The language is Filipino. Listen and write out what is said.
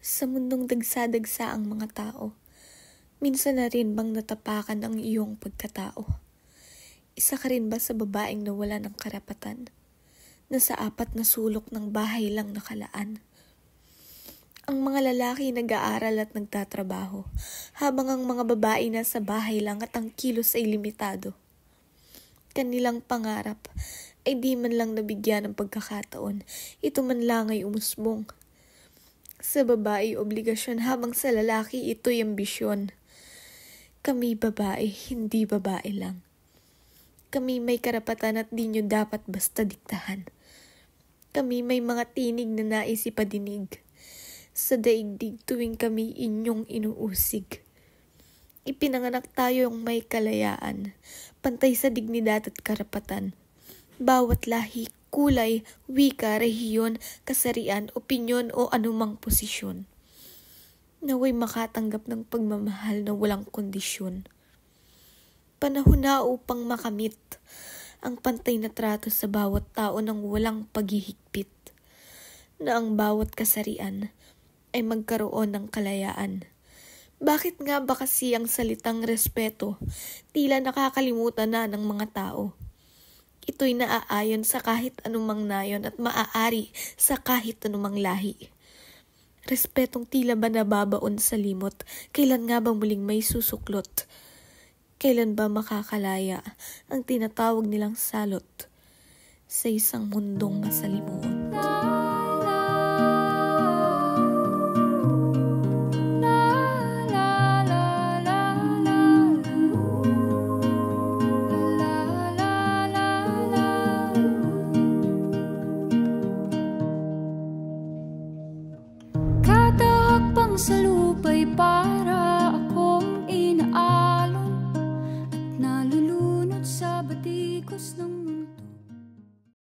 Sa mundong dagsa-dagsa ang mga tao, minsan na rin bang natapakan ang iyong pagkatao? Isa ka rin ba sa babaeng nawala ng karapatan, na sa apat na sulok ng bahay lang nakalaan? Ang mga lalaki nag-aaral at nagtatrabaho, habang ang mga babae nasa bahay lang at ang kilos ay limitado. Kanilang pangarap ay di man lang nabigyan ng pagkakataon, ito man lang ay umusbong. Sa babae, obligasyon, habang sa lalaki, ito'y ambisyon. Kami babae, hindi babae lang. Kami may karapatan at di nyo dapat basta diktahan. Kami may mga tinig na nais ipadinig. Sa daigdig tuwing kami inyong inuusig. Ipinanganak tayong may kalayaan, pantay sa dignidad at karapatan. Bawat lahi, kulay, wika, rehiyon, kasarian, opinyon o anumang posisyon. Naway makatanggap ng pagmamahal na walang kondisyon. Panahon na upang makamit ang pantay na trato sa bawat tao ng walang paghihigpit. Na ang bawat kasarian ay magkaroon ng kalayaan. Bakit nga ba kasi ang salitang respeto tila nakakalimutan na ng mga tao? Ito'y naaayon sa kahit anumang nayon at maaari sa kahit anumang lahi. Respetong tila ba nababaon sa limot? Kailan nga ba muling may susuklot? Kailan ba makakalaya ang tinatawag nilang salot sa isang mundong masalimuot? Sa lupa'y para akong inaalon at nalulunod sa batikos ng